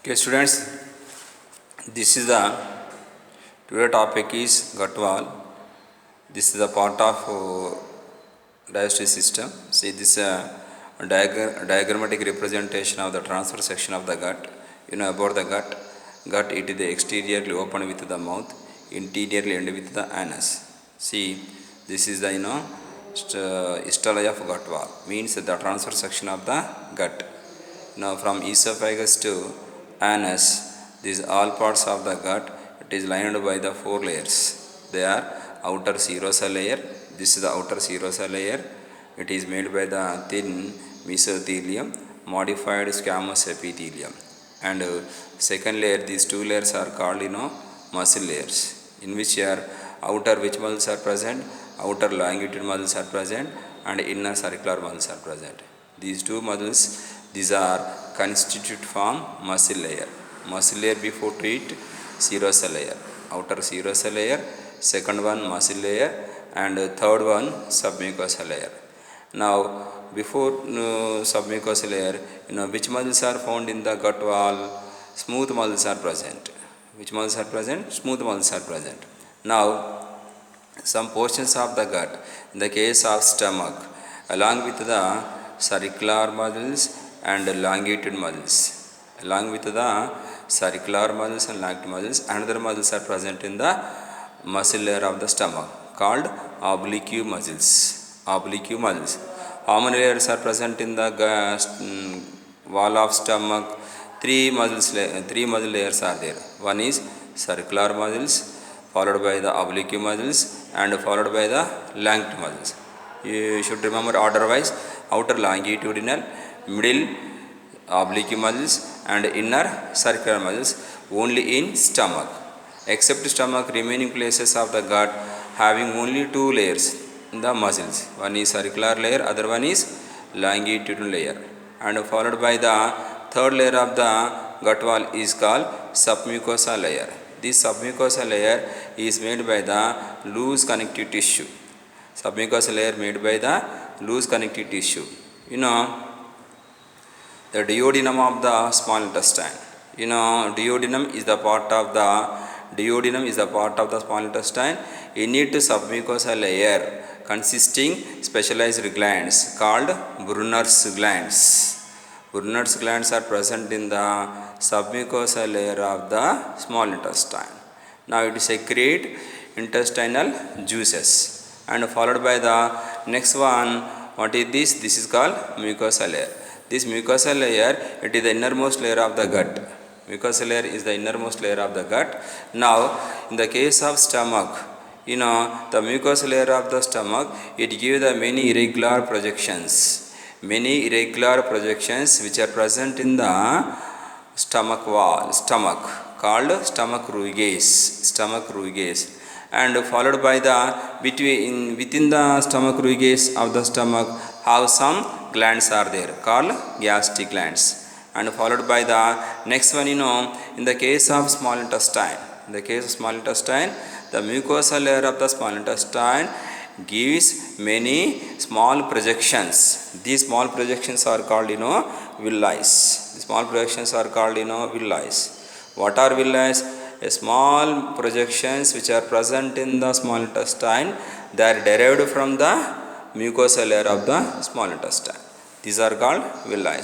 Okay, students, this is the today topic is gut wall. This is a part of digestive system. See this diagrammatic representation of the transfer section of the gut. You know about the gut. Gut, it is the exteriorly open with the mouth, interiorly end with the anus. See, this is the histology of gut wall. Means the transfer section of the gut. Now from esophagus to anus, these all parts of the gut, it is lined by the four layers. They are outer serosal layer. This is the outer serosal layer. It is made by the thin mesothelium, modified squamous epithelium. And second layer, these two layers are called muscle layers, in which are outer which muscles are present, outer longitudinal muscles are present, and inner circular muscles are present. These two muscles, these are constitute form muscle layer. Muscle layer before to it serosal layer, outer serosal layer, second one muscle layer, and third one submucosal layer. Now before submucosal layer, which muscles are found in the gut wall? Smooth muscles are present. Which muscles are present? Smooth muscles are present. Now some portions of the gut, in the case of stomach, along with the circular muscles and longitudinal muscles, along with the circular muscles and longitudinal muscles, another muscles are present in the muscle layer of the stomach called oblique muscles. Oblique muscles. How many layers are present in the wall of stomach? Three muscle layers are there. One is circular muscles, followed by the oblique muscles, and followed by the longitudinal muscles. You should remember order wise: outer longitudinal, middle oblique muscles, and inner circular muscles only in stomach. Except stomach, remaining places of the gut having only two layers in the muscles. One is circular layer, other one is longitudinal layer, and followed by the third layer of the gut wall is called submucosal layer. This submucosal layer is made by the loose connective tissue. Submucosal layer made by the loose connective tissue. The duodenum of the small intestine. Duodenum is the part of the small intestine. In it, submucosal layer consisting specialized glands called Brunner's glands. Brunner's glands are present in the submucosal layer of the small intestine. Now it secretes intestinal juices, and followed by the next one. What is this? This is called mucosal layer. This mucosal layer, it is the innermost layer of the gut. Mucosal layer is the innermost layer of the gut. Now, in the case of stomach, the mucosal layer of the stomach, it gives the many irregular projections. Many irregular projections which are present in the stomach wall, called stomach rugae. And followed by the within the stomach rugae of the stomach have some glands are there called gastric glands, and followed by the next one. In the case of small intestine, the mucosal layer of the small intestine gives many small projections. These small projections are called villi. The small projections are called villi. What are villi? A small projections which are present in the small intestine, they are derived from the mucosal layer of the small intestine. These are called villi.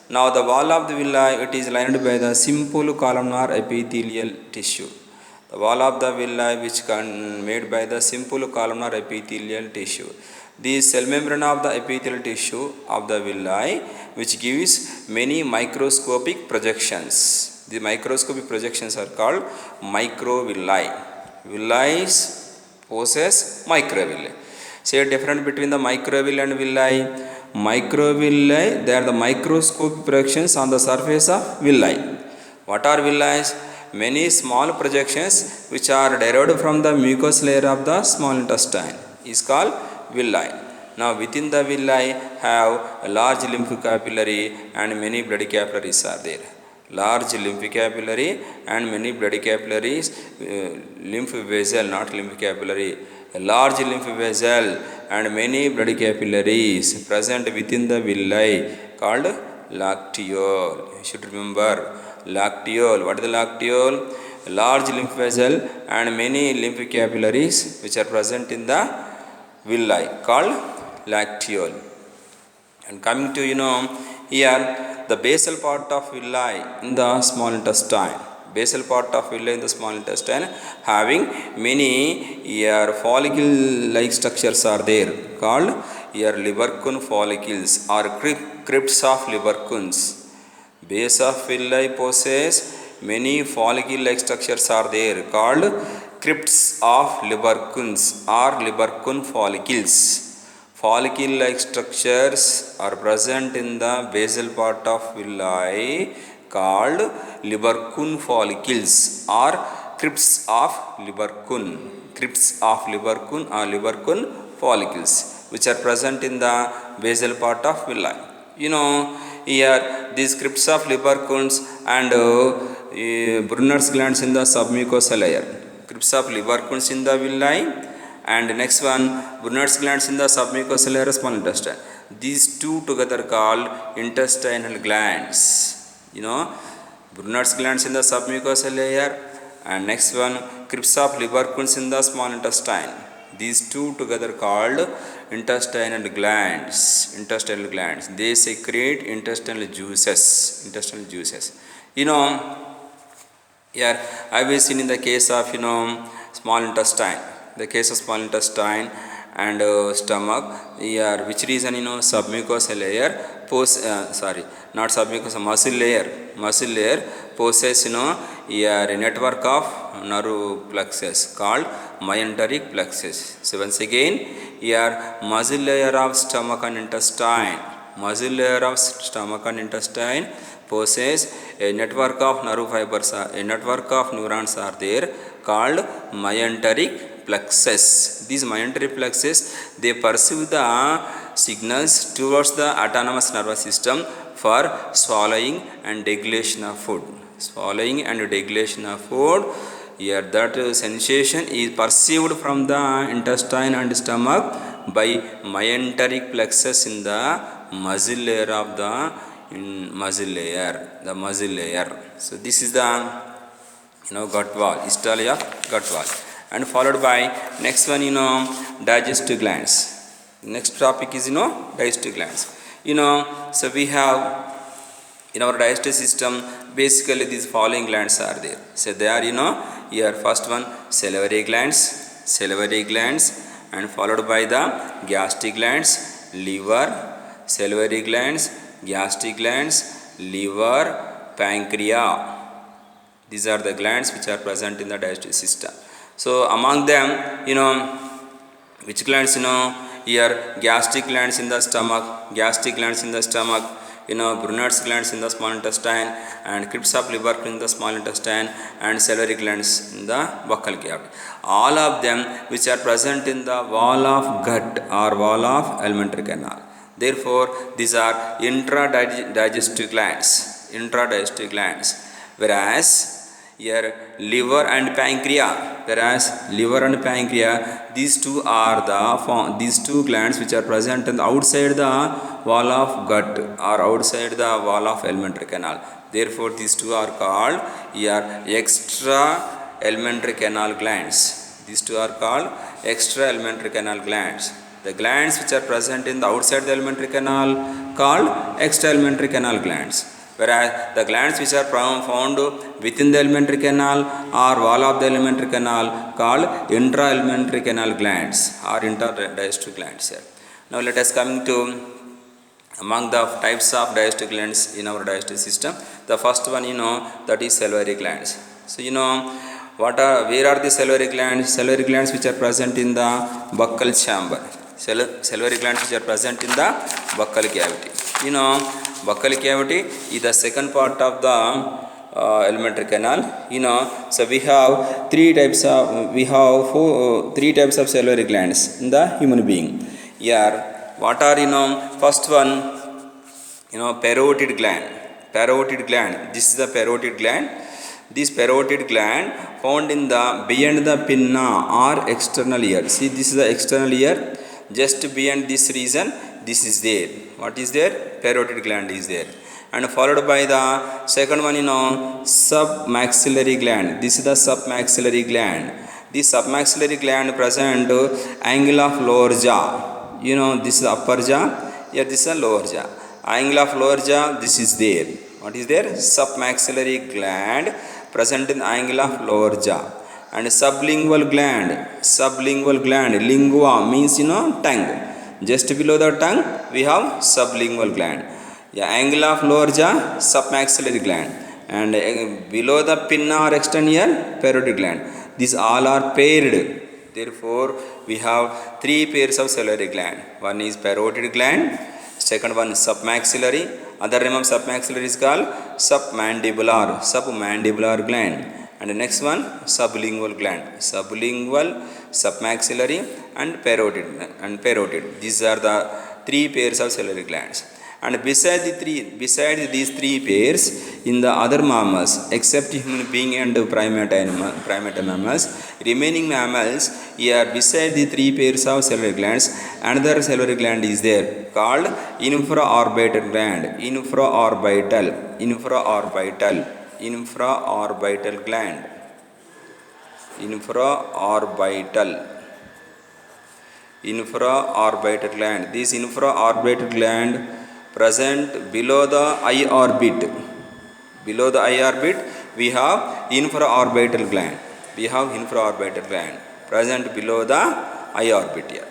Now the wall of the villi, it is lined by the simple columnar epithelial tissue. The wall of the villi which made by the simple columnar epithelial tissue. The cell membrane of the epithelial tissue of the villi which gives many microscopic projections. The microscopic projections are called microvilli. Villi possess microvilli. Say a difference between the microvilli and villi. Microvilli, they are the microscopic projections on the surface of villi. What are villi? Many small projections which are derived from the mucous layer of the small intestine is called villi. Now within the villi have a large lymph capillary and many blood capillaries are there. Large lymph capillary and many blood capillaries, lymph vessel, not lymph capillary. A large lymph vessel and many blood capillaries present within the villi called lacteole. You should remember lacteole. What is the lacteole? A large lymph vessel and many lymph capillaries which are present in the villi called lacteole. And coming to here the basal part of villi in the small intestine. Basal part of villi in the small intestine having many here follicle like structures are there called here Lieberkühn follicles or crypts of Lieberkühn's. Base of villi possess many follicle like structures are there called crypts of Lieberkühn's or Lieberkühn follicles. Follicle like structures are present in the basal part of villi called Lieberkühn follicles or crypts of Lieberkühn. Crypts of Lieberkühn or Lieberkühn follicles which are present in the basal part of villi. Here these crypts of Lieberkühn's and Brunner's glands in the submucosal layer. Crypts of Lieberkühn's in the villi and next one Brunner's glands in the submucosal layer small intestine. These two together called intestinal glands. Brunner's glands in the submucosal layer and next one crypts of Lieberkühn's in the small intestine. These two together called intestinal glands. Intestinal glands. They secrete intestinal juices. Intestinal juices. Here I have seen in the case of small intestine. The case of small intestine and stomach here which reason submucosal layer not submucosal muscle layer possess here a network of nerve plexus called mesenteric plexus. So once again here muscle layer of stomach and intestine possess a network of nerve fibers, a network of neurons are there called mesenteric plexus. These mesenteric plexus they perceive the signals towards the autonomous nervous system for swallowing and degradation of food. Swallowing and degradation of food. Here that sensation is perceived from the intestine and stomach by mesenteric plexus in the muscle layer of the muscle layer. So this is the gut wall, histology of gut wall. And followed by next one digestive glands. Next topic is digestive glands. So we have in our digestive system basically these following glands are there. So they are here first one salivary glands and followed by the gastric glands, liver, salivary glands, gastric glands, liver, pancreas. These are the glands which are present in the digestive system. So among them which glands here gastric glands in the stomach, Brunner's glands in the small intestine and crypts of Lieberkühn in the small intestine and salivary glands in the buccal cavity. All of them which are present in the wall of gut or wall of alimentary canal. Therefore these are intradigestive glands. Whereas here liver and pancreas, these two glands which are present on the outside the wall of gut or outside the wall of alimentary canal. Therefore these two are called here extra alimentary canal glands. These two are called extra alimentary canal glands. The glands which are present in the outside the alimentary canal called extra alimentary canal glands. Whereas the glands which are found within the alimentary canal or wall of the alimentary canal called intra-alimentary canal glands or interdigestive glands here. Now let us coming to among the types of digestive glands in our digestive system. The first one that is salivary glands. So where are the salivary glands? Salivary glands which are present in the buccal chamber. Salivary glands which are present in the buccal cavity. Buccal cavity is the second part of the alimentary canal. So we have three types of salivary glands in the human being. Here what are first one parotid gland. This is the parotid gland. This parotid gland found in the beyond the pinna or external ear. See, this is the external ear. Just beyond this region, this is there. What is there? Parotid gland is there. and followed by the second one, submaxillary gland. This is the submaxillary gland. This submaxillary gland present angle of lower jaw. This is upper jaw. Here this is lower jaw. Angle of lower jaw. This is there. What is there? Submaxillary gland present in angle of lower jaw. And sublingual gland. Sublingual gland. Lingua means tongue. Just below the tongue we have sublingual gland. Yeah, angle of lower jaw, submaxillary gland, and below the pinna or extend here, parotid gland. These all are paired. Therefore, we have three pairs of salivary gland. One is parotid gland, second one is submaxillary. Other name of submaxillary is called submandibular gland. And the next one, sublingual gland. Sublingual, submaxillary, and parotid. These are the three pairs of salivary glands. And besides these three pairs, in the other mammals, except human being and primate mammals, remaining mammals, here beside the three pairs of salivary glands, another salivary gland is there called infraorbital gland. Infraorbital gland. Infraorbital gland. This infraorbital gland present below the eye orbit. Below the eye orbit, we have infraorbital gland. Present below the eye orbit here.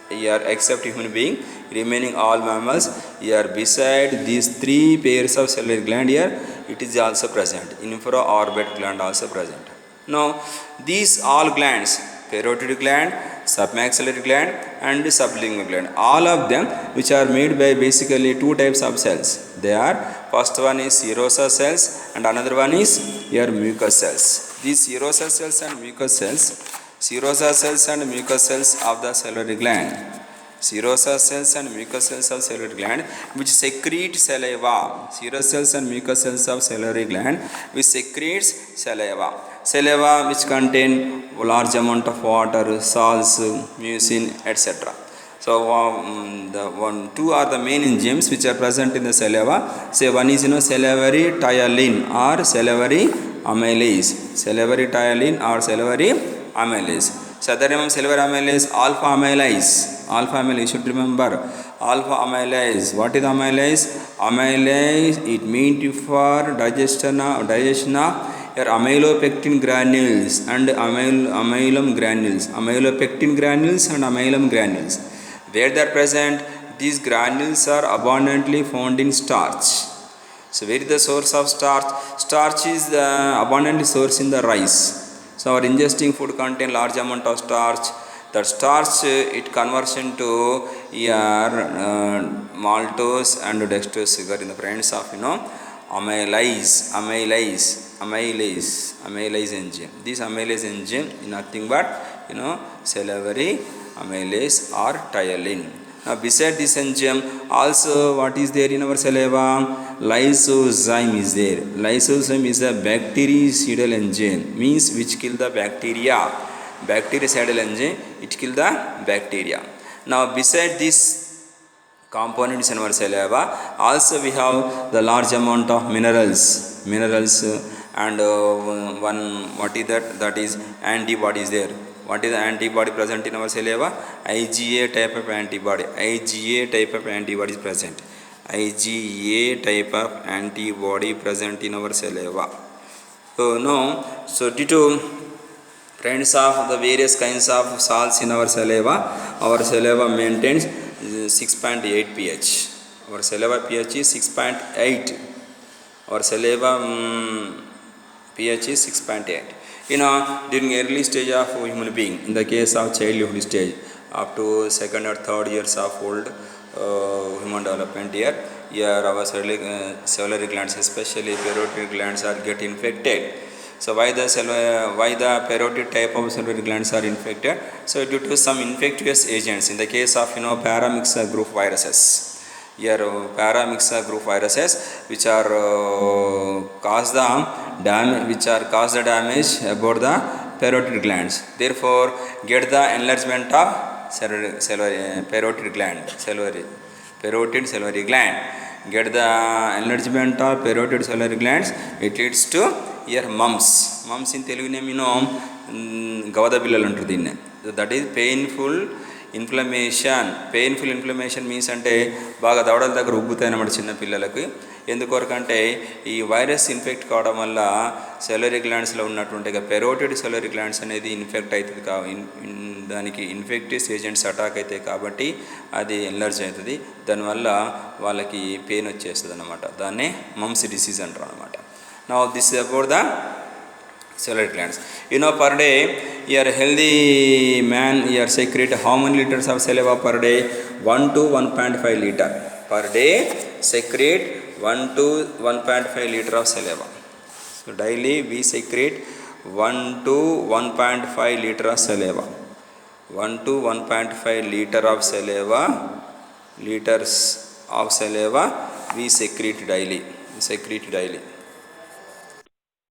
Here, except human being, remaining all mammals, here beside these three pairs of salivary gland here, it is also present. Infraorbital gland also present. Now, these all glands, parotid gland, submaxillary gland, and sublingual gland, all of them which are made by basically two types of cells. They are, first one is serosa cells and another one is your mucous cells. These serosa cells and mucous cells of the salivary gland. Serosa cells and mucous cells of salivary gland which secrete saliva. Serosa cells and mucous cells of salivary gland which secretes saliva. Saliva which contain large amount of water, salts, mucin, etc. So two are the main enzymes which are present in the saliva. Say one is salivary ptyalin or salivary amylase. Salivary ptyalin or salivary amylase. So other name of salivary amylase, alpha amylase. Alpha amylase, you should remember. Alpha amylase. What is amylase? Amylase, it means for digestion of your amylopectin granules and amylum granules. Amylopectin granules and amylum granules. Where they are present, these granules are abundantly found in starch. So where is the source of starch? Starch is the abundantly source in the rice. So our ingesting food contain large amount of starch. That starch it converts into maltose and dextrose sugar in the presence of amylase enzyme. This amylase enzyme is nothing but salivary amylase or ptyalin. Now beside this enzyme also what is there in our saliva? Lysozyme is there. Lysozyme is a bactericidal enzyme, means which kill the bacteria. Bactericidal enzyme, it kill the bacteria. Now beside this components in our saliva, also we have the large amount of minerals and one, what is that? That is antibodies there. What is the antibody present in our saliva? IgA type of antibody. IgA type of antibody is present. IgA type of antibody present in our saliva. So due to presence of the various kinds of salts in our saliva maintains 6.8 pH. Our saliva pH is 6.8. Our saliva pH is 6.8. During early stage of human being, in the case of childhood stage, up to second or third years of old human development here our salivary glands, especially parotid glands, are get infected. So why the parotid type of salivary glands are infected? So due to some infectious agents. In the case of paramyxa group viruses. Here paramyxa group viruses which are cause the damage about the parotid glands. Therefore, get the enlargement of parotid salivary gland. get the enlargement of parotid salivary glands, it leads to your mumps. Mumps in Telugu name, గవద బిళ్ళలు అంటారు దీన్ని. That is painful inflammation means అంటే బాగా దవడల దగ్గర ఉబ్బుతాయి అన్నమాట చిన్న పిల్లలకి. ఎందుకొరకంటే ఈ వైరస్ ఇన్ఫెక్ట్ కావడం వల్ల సెలరీ గ్లాండ్స్లో ఉన్నటువంటి పెరోటిడ్ సెలరీ గ్లాండ్స్ అనేది ఇన్ఫెక్ట్ అవుతుంది. దానికి ఇన్ఫెక్టివ్ ఏజెంట్స్ అటాక్ అవుతాయి కాబట్టి అది ఎన్లర్జ్ అవుతుంది. దానివల్ల వాళ్ళకి పెయిన్ వచ్చేస్తుంది అన్నమాట. దాన్నే మమ్స్ డిసీజ్ అంటారు అనమాట. Now this is about the salivary glands. Per day, your healthy man, your secrete how many liters of saliva per day? 1 to 1.5 liter per day. Secrete 1 to 1.5 liter of saliva. So daily we secrete 1 to 1.5 liter of saliva. 1 to 1.5 liter of saliva, liters of saliva we secrete daily.